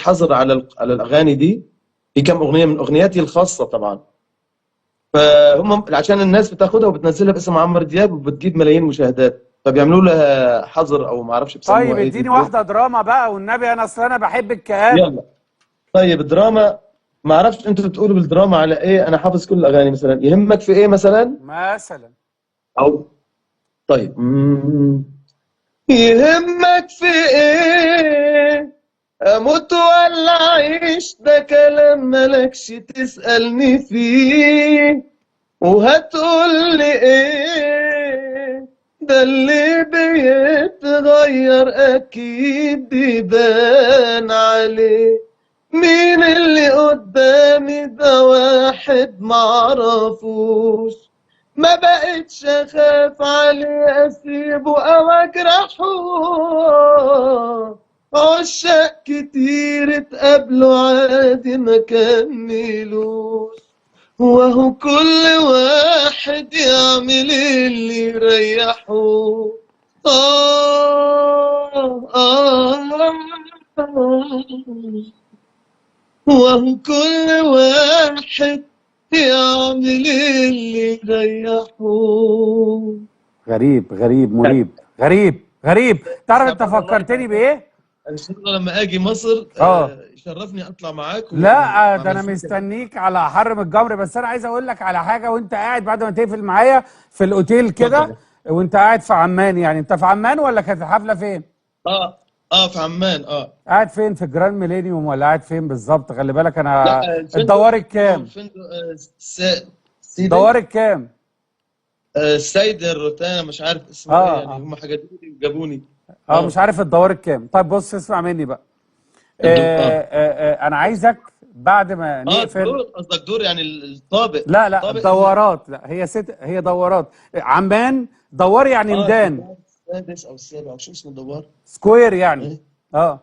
حظر على الاغاني دي، في كم اغنيه من اغنياتي الخاصه طبعا. فهم عشان الناس بتاخدها وبتنزلها باسم عمرو دياب وبتجيب ملايين مشاهدات، فبيعملوا لها حظر او ما اعرفش طيب بسموها ايه دي اديني بلوك. واحده دراما بقى والنبي، انا اصل انا بحب الكآبه. يلا. طيب الدراما، ما اعرفش انتوا بتقولوا بالدراما على ايه، انا حافظ كل الاغاني. مثلا يهمك في ايه مثلا؟ مثلا او طيب يهمك في ايه، اموت ولا اعيش، ده كلام ملكش تسألني فيه. وهتقول لي ايه، ده اللي بيتغير اكيد بيبان عليه. مين اللي قدامي ده؟ واحد معرفوش، ما بقتش اخاف عليه اسيبه او اجرحه. عشاق كتير اتقابلوا عادي ما كملوش، وهو كل واحد يعمل اللي يريحه. وهو كل واحد يعمل اللي يريحه. غريب غريب مريب، غريب غريب. تعرف انت فكرتني بايه؟ ان شاء الله لما اجي مصر اه يشرفني اطلع معاك لا ده واعمل انا فيك. مستنيك على حرم الجمر. بس انا عايز اقول لك على حاجه وانت قاعد بعد ما تقفل معايا في الاوتيل كده، اتفضل. وانت قاعد في عمان. يعني انت في عمان ولا كانت الحفله فين؟ اه اه في عمان اه. قاعد فين، في جراند ميلينيوم ولا قاعد فين بالظبط؟ خلي بالك لا انا. الفندق الدوار اسمه الكام؟ فندق الدوار سيدي الكام؟ السيد الروتانا، مش عارف اسمه ايه يعني، اه هم حجزوني وجابوني. اه مش اه عارف الدوار الكام. طيب بص اسمع مني بقى. انا عايزك بعد ما نقفل. دور، قصدك دور يعني الطابق. لا لا الطابق الدورات، لا هي هي دورات. عمان دوار يعني ميدان، الدوار السادس او السابع، شو اسمه الدوار؟ سكوير يعني. إيه؟ اه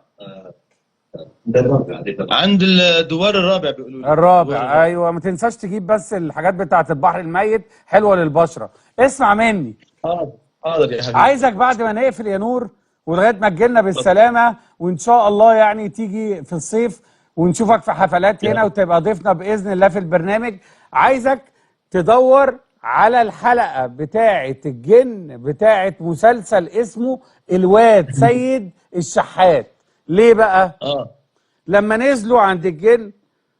ده الرابع. عند الدوار الرابع بيقولوا لي، الدوار الرابع الرابع. ايوه. ما تنساش تجيب بس الحاجات بتاعه البحر الميت، حلوه للبشره. اسمع مني، حاضر حاضر يا حبيبي. عايزك بعد ما نقفل يا نور ولغايه ما تجيلنا بالسلامه، وان شاء الله يعني تيجي في الصيف ونشوفك في حفلات هنا يلا. وتبقى ضيفنا باذن الله في البرنامج. عايزك تدور على الحلقه بتاعه الجن بتاعه مسلسل اسمه الواد سيد الشحات. ليه بقى؟ اه لما نزلوا عند الجن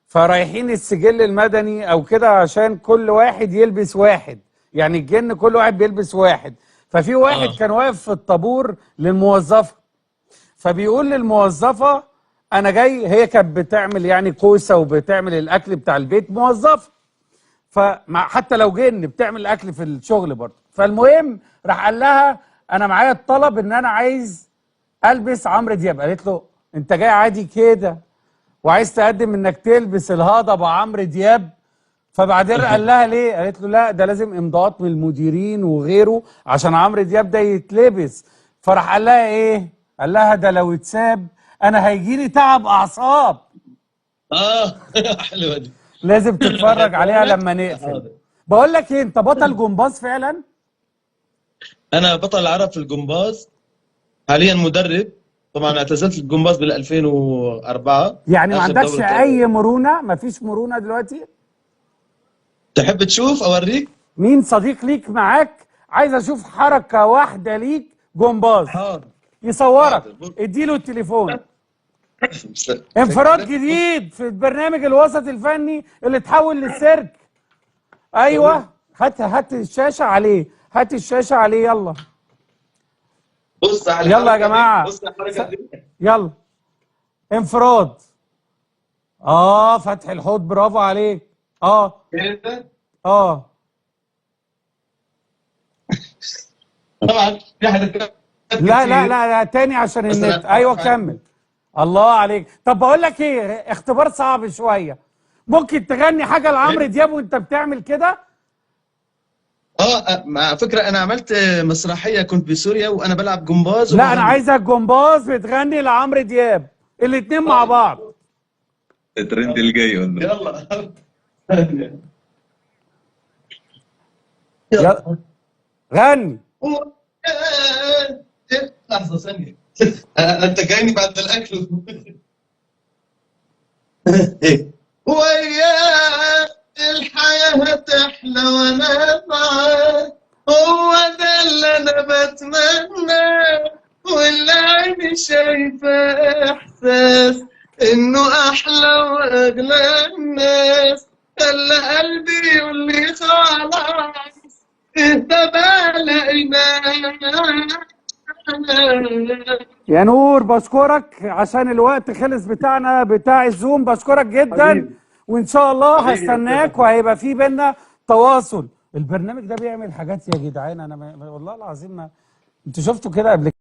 فرايحين السجل المدني او كده عشان كل واحد يلبس واحد، يعني الجن كل واحد بيلبس واحد. ففي واحد اه كان واقف في الطابور للموظفه، فبيقول للموظفه انا جاي. هي كانت بتعمل يعني كوسه وبتعمل الاكل بتاع البيت، موظفه. فمع حتى لو جن بتعمل اكل في الشغل برضه. فالمهم راح قال لها انا معايا الطلب ان انا عايز البس عمرو دياب. قالت له انت جاي عادي كده وعايز تقدم انك تلبس الهضبه عمرو دياب؟ فبعدين قال لها ليه؟ قالت له لا ده لازم امضاءات من المديرين وغيره عشان عمرو دياب ده يتلبس. فراح قال لها ايه؟ قال لها ده لو اتساب انا هيجيلي تعب اعصاب. اه حلوه دي. لازم تتفرج حكيتها عليها لك؟ لما نقفل. حاضر. بقول لك ايه، انت بطل جمباز فعلا؟ انا بطل العرب في الجمباز، حاليا مدرب. طبعا اعتزلت الجمباز بال 2004 يعني ما اخر عندكش دوره. اي مرونه؟ ما فيش مرونه دلوقتي؟ تحب تشوف اوريك؟ مين صديق ليك معاك؟ عايز اشوف حركه واحده ليك جمباز حاضر يصورك. حاضر. اديله التليفون. انفراد سكرت. بص جديد في البرنامج الوسط الفني اللي اتحول للسيرك. ايوه هات الشاشه عليه، هات الشاشه عليه. يلا بص على يلا يا الحركه دي، جماعه. بص على الحركه دي. يلا انفراد. فتح الحوض، برافو عليك. كده اه طبعا في حركات لا لا كتير. لا لا تاني عشان النت. مثلا ايوه ارفع. كمل. الله عليك. طب بقول لك ايه، اختبار صعب شويه. ممكن تغني حاجه لعمرو دياب وانت بتعمل كده؟ على فكره انا عملت مسرحيه كنت بسوريا وانا بلعب جمباز لا انا وبغني. عايزك جمباز بتغني لعمرو دياب، الاتنين مع بعض. الترند الجاي ولا يلا يلا غني. لحظه ثانيه. انت جايني بعد الاكل. وياك الحياة هتحلى وانا معاك، هو ده اللي انا بتمناه، واللي عيني شايفة احساس انه احلى واغلى الناس، خلى قلبي يقول لي خلاص اهدى بقى لقيناك. يا نور بشكرك عشان الوقت خلص بتاعنا بتاع الزوم، بشكرك جدا. حبيبي وان شاء الله حبيبي يا أستاذ هستناك أحمد. وهيبقى في بينا تواصل. البرنامج ده بيعمل حاجات يا جدعان، انا والله العظيم ما انتوا شفتوا كده قبل